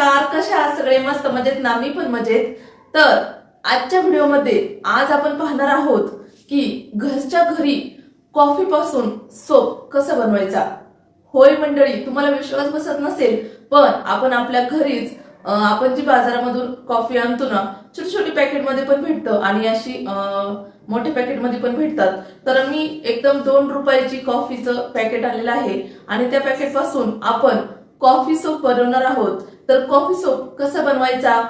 नमस्कार, कशा आहात सगळे? मस्त मजेत ना? मी पण मजेत. तर आजच्या व्हिडिओमध्ये आज आपण पाहणार आहोत की घरच्या घरी कॉफी पासून सोप कसं बनवायचा. होय मंडळी, तुम्हाला विश्वास बसत नसेल पण आपण आपल्या घरीच आपण जी बाजारामधून कॉफी आणतो ना, छोटी छोटी पॅकेट मध्ये पण भेटतं आणि अशी मोठ्या पॅकेट मध्ये पण भेटतात. तर मी एकदम 2 रुपयाची कॉफीचं पॅकेट आणलेलं आहे आणि त्या पॅकेट पासून आपण कॉफी सोप बनवणार आहोत. तर कॉफी सोप कसं बनवायचा,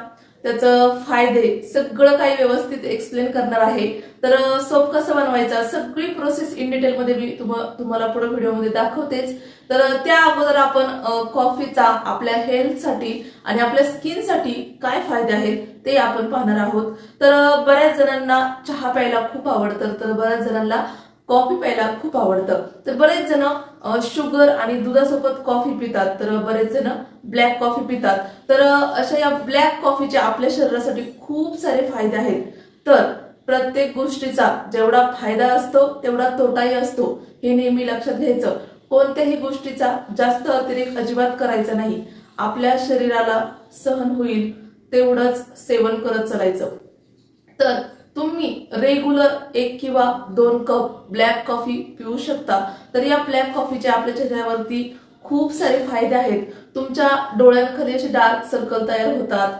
त्याचं फायदे सगळं काही व्यवस्थित एक्सप्लेन करणार आहे. तर सोप कसं बनवायचा सगळी प्रोसेस इन डिटेल मध्ये मी तुम्हाला पुढे व्हिडिओमध्ये दाखवतेच. तर त्या अगोदर आपण कॉफीचा आपल्या हेल्थसाठी आणि आपल्या स्किनसाठी काय फायदे आहेत ते आपण पाहणार आहोत. तर बऱ्याच जणांना चहा प्यायला खूप आवडतं, तर बऱ्याच जणांना कॉफी प्यायला खूप आवडतं. तर बरेच जण शुगर आणि दुधासोबत कॉफी पितात, तर बरेच जण ब्लॅक कॉफी पितात. तर अशा या ब्लॅक कॉफीचे आपल्या शरीरासाठी खूप सारे फायदे आहेत. तर प्रत्येक गोष्टीचा जेवढा फायदा असतो तेवढा तोटाही असतो, हे नेहमी लक्षात घ्यायचं. कोणत्याही गोष्टीचा जास्त अतिरेक अजिबात करायचा नाही. आपल्या शरीराला सहन होईल तेवढंच सेवन करत चालायचं. तर तुम्ही रेग्युलर 1 किंवा 2 कप ब्लॅक कॉफी पिऊ शकता. तर या ब्लॅक कॉफीचे आपल्या चेहऱ्यावरती खूप सारे फायदे आहेत. तुमच्या डोळ्यांखाली असे डार्क सर्कल तयार होतात.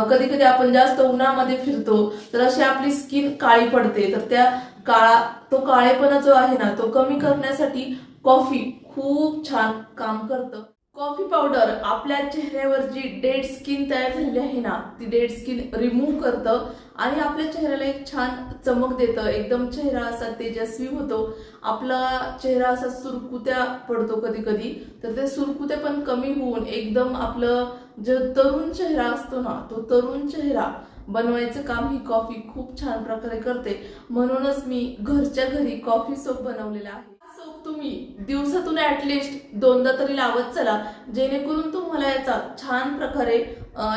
कधी कधी आपण जास्त उन्हामध्ये फिरतो तर अशी आपली स्किन काळी पडते. तर त्या तो काळेपणा जो आहे ना, तो कमी करण्यासाठी कॉफी खूप छान काम करतं. कॉफी पावडर आपल्या चेहऱ्यावर जी डेड स्किन तयार झालेली आहे ना, ती डेड स्किन रिमूव्ह करतं आणि आपल्या चेहऱ्याला एक छान चमक देतं. एकदम चेहरा असा तेजस्वी होतो. आपला चेहरा असा सुरकुत्या पडतो कधी कधी, तर ते सुरकुत्या पण कमी होऊन एकदम आपलं जो तरुण चेहरा असतो ना, तो तरुण चेहरा बनवायचं काम ही कॉफी खूप छान प्रकारे करते. म्हणूनच मी घरच्या घरी कॉफी सोप बनवलेला आहे. सोप तुम्ही दिवसातून ऍटलिस्ट 2दा तरी लावत चला, जेणेकरून तुम्हाला याचा छान प्रकारे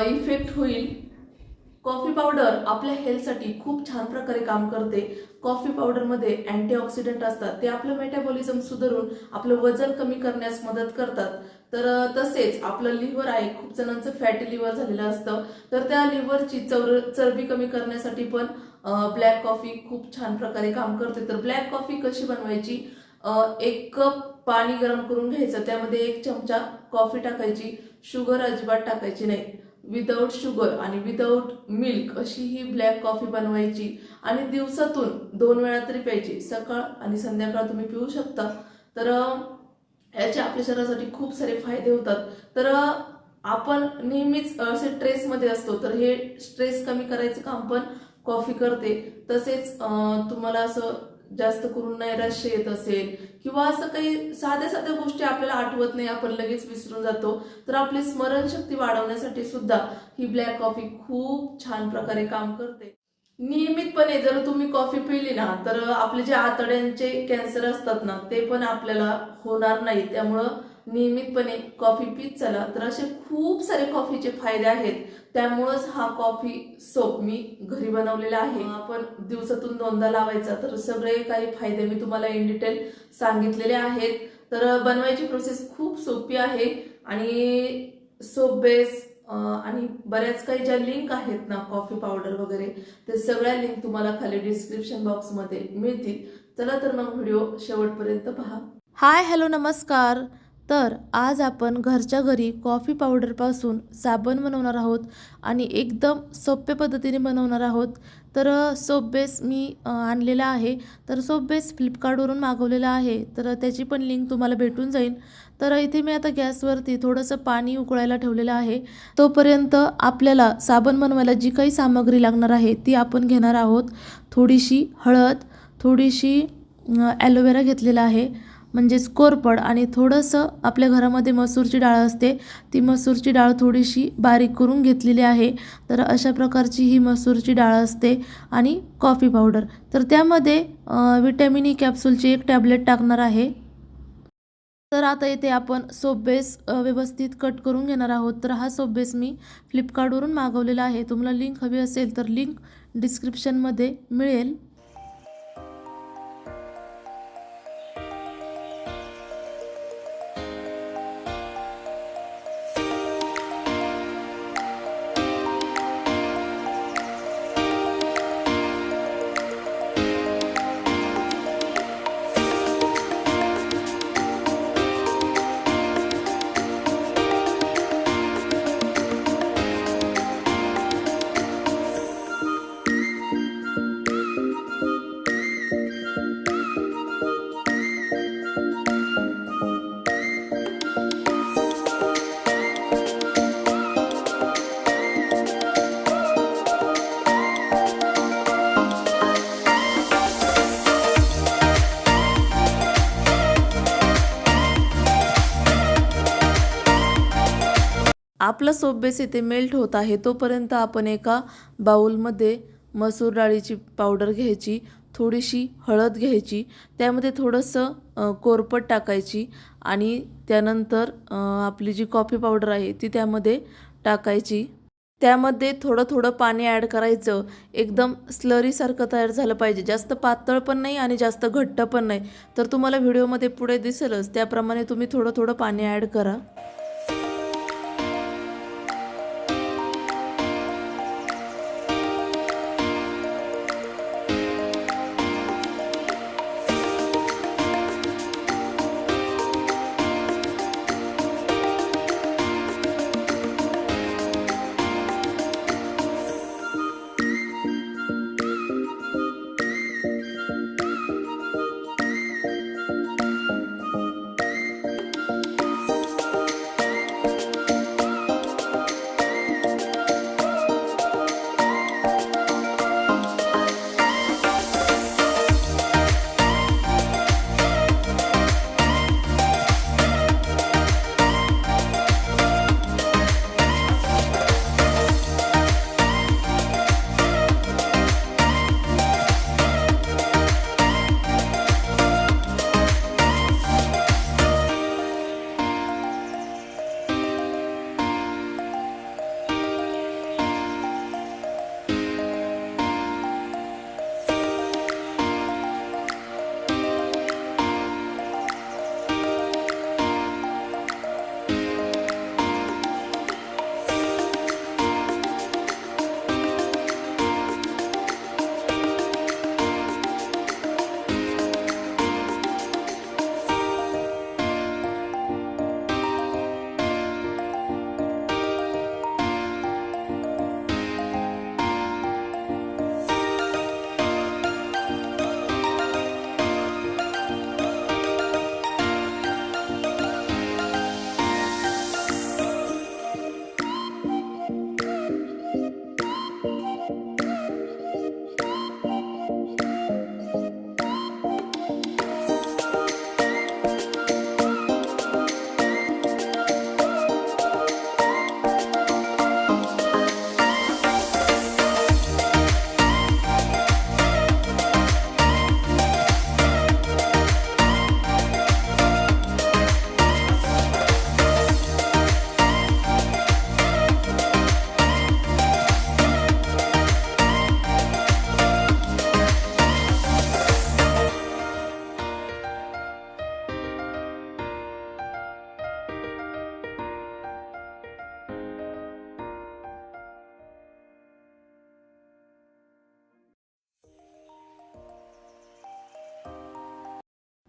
इफेक्ट होईल. कॉफी पावडर आपल्या हेल्थसाठी खूप छान प्रकारे काम करते. कॉफी पावडरमध्ये अँटीऑक्सिडंट असतात, ते आपलं मेटाबॉलिझम सुधारून आपलं वजन कमी करण्यास मदत करतात. तर तसेच आपलं लिव्हर आहे, खूप जणांचं फॅटी लिव्हर झालेलं असतं, तर त्या लिव्हरची चरबी कमी करण्यासाठी पण ब्लॅक कॉफी खूप छान प्रकारे काम करते. तर ब्लॅक कॉफी कशी बनवायची, 1 कप पाणी गरम करून घ्यायचं, त्यामध्ये 1 चमचा कॉफी टाकायची, शुगर अजिबात टाकायची नाही. विदाऊट शुगर आणि विदाऊट मिल्क अशी ही ब्लॅक कॉफी बनवायची आणि दिवसातून 2 वेळा तरी प्यायची. सकाळ आणि संध्याकाळ तुम्ही पिऊ शकता. तर याचे आपल्या शरीरासाठी खूप सारे फायदे होतात. तर आपण नेहमीच असे स्ट्रेसमध्ये असतो, तर हे स्ट्रेस कमी करायचं काम पण कॉफी करते. तसेच तुम्हाला असं जास्त करून नैराश्य येत असेल किंवा असं काही साध्या साध्या गोष्टी आपल्याला आठवत नाही, आपण लगेच विसरून जातो, तर आपली स्मरणशक्ती वाढवण्यासाठी सुद्धा ही ब्लॅक कॉफी खूप छान प्रकारे काम करते. नियमितपणे जर तुम्ही कॉफी पिली ना, तर आपले जे आतड्यांचे कॅन्सर असतात ना, ते पण आपल्याला होणार नाही. त्यामुळं नियमितपणे कॉफी पीत चला. तर असे खूप सारे कॉफीचे फायदे आहेत. त्यामुळंच हा कॉफी सोप मी घरी बनवलेला आहे. आपण दिवसातून 2दा लावायचा. तर सगळे काही फायदे मी तुम्हाला इन डिटेल सांगितलेले आहेत. तर बनवायची प्रोसेस खूप सोपी आहे आणि सोप बेस आणि बऱ्याच काही ज्या लिंक आहेत ना, कॉफी पावडर वगैरे, ते सगळ्या लिंक तुम्हाला खाली डिस्क्रिप्शन बॉक्समध्ये मिळतील. चला तर मग व्हिडिओ शेवटपर्यंत पहा. हाय हॅलो नमस्कार. तर आज आपण घरच्या घरी कॉफी पावडरपासून साबण बनवणार आहोत आणि एकदम सोप्या पद्धतीने बनवणार आहोत. तर सोप बेस मी आणलेला आहे. तर सोप बेस फ्लिपकार्टवरून मागवलेला आहे, तर त्याची पण लिंक तुम्हाला भेटून जाईल. तर इथे मी आता गॅसवरती थोडंसं पाणी उकळायला ठेवलेलं आहे. तोपर्यंत आपल्याला साबण बनवायला जी काही सामग्री लागणार आहे ती आपण घेणार आहोत. थोडीशी हळद, थोडीशी ॲलोवेरा घेतलेला आहे म्हणजेच कोरफड, आणि थोडंसं आपल्या घरामध्ये मसूरची डाळ असते, ती मसूरची डाळ थोडीशी बारीक करून घेतलेली आहे. तर अशा प्रकारची ही मसूरची डाळ असते आणि कॉफी पावडर. तर त्यामध्ये विटॅमिन ई कॅप्सूलची 1 टॅबलेट टाकणार आहे. तर आता इथे आपण सोप बेस व्यवस्थित कट करून घेणार आहोत. तर हा सोप बेस मी फ्लिपकार्टवरून मागवलेला आहे. तुम्हाला लिंक हवी असेल तर लिंक डिस्क्रिप्शनमध्ये मिळेल. आपला सोप बेस इथे मेल्ट होत आहे तोपर्यंत आपण एका बाउलमध्ये मसूर डाळीची पावडर घ्यायची, थोडीशी हळद घ्यायची, त्यामध्ये थोडंसं कोरफड टाकायची आणि त्यानंतर आपली जी कॉफी पावडर आहे ती त्यामध्ये टाकायची. त्यामध्ये थोडं थोडं पाणी ॲड करायचं. एकदम स्लरीसारखं तयार झालं पाहिजे, जास्त पातळ पण नाही आणि जास्त घट्ट पण नाही. तर तुम्हाला व्हिडिओमध्ये पुढे दिसेलच त्याप्रमाणे तुम्ही थोडं थोडं पाणी ॲड करा.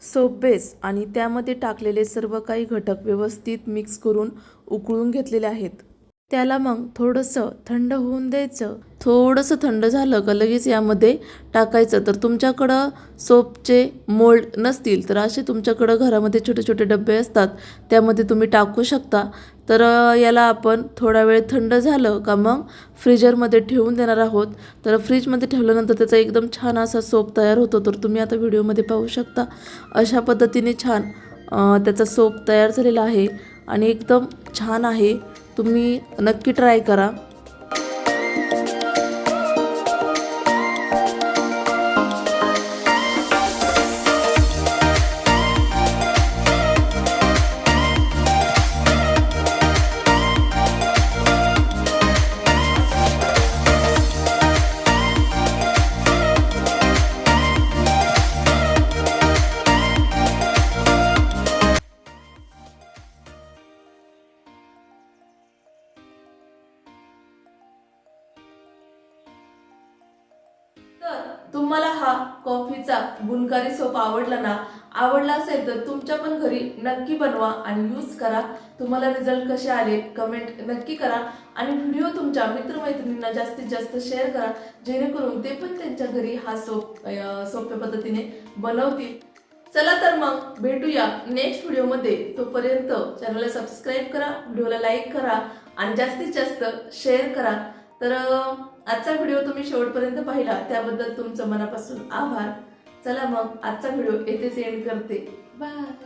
सोप बेस आणि त्यामध्ये टाकलेले सर्व काही घटक व्यवस्थित मिक्स करून उकळून घेतलेले आहेत. त्याला मग थोडंसं थंड होऊन द्यायचं. थोडंसं थंड झालं का लगेच यामध्ये टाकायचं. तर तुमच्याकडं सोपचे मोल्ड नसतील तर असे तुमच्याकडं घरामध्ये छोटे छोटे डबे असतात त्यामध्ये तुम्ही टाकू शकता. तर याला आपण थोडा वेळ थंड झालं का मग फ्रीजरमध्ये ठेवून देणार आहोत. तर फ्रीजमध्ये ठेवल्यानंतर त्याचा एकदम छान असा सोप तयार होतो. तर तुम्ही आता व्हिडिओमध्ये पाहू शकता अशा पद्धतीने छान त्याचा सोप तयार झालेला आहे आणि एकदम छान आहे. तुम्ही नक्की ट्राय करा. तर तुम्हाला हा कॉफीचा गुणकारी सोप आवडला असेल तर तुमच्या पण घरी नक्की बनवा आणि यूज करा. तुम्हाला रिझल्ट कसे आले कमेंट नक्की करा आणि व्हिडिओ तुमच्या मित्रमैत्रिणींना जास्तीत जास्त शेअर करा जेणेकरून ते पण त्यांच्या घरी हा सोप सोप्या पद्धतीने बनवतील. चला तर मग भेटूया नेक्स्ट व्हिडिओमध्ये. तोपर्यंत चॅनलला सबस्क्राईब करा, व्हिडिओला लाईक करा आणि जास्तीत जास्त शेअर करा. तर आजचा व्हिडिओ तुम्ही शेवटपर्यंत पाहिला त्याबद्दल तुमचं मनापासून आभार. चला मग आजचा व्हिडिओ येथेच एंड करते. बाय.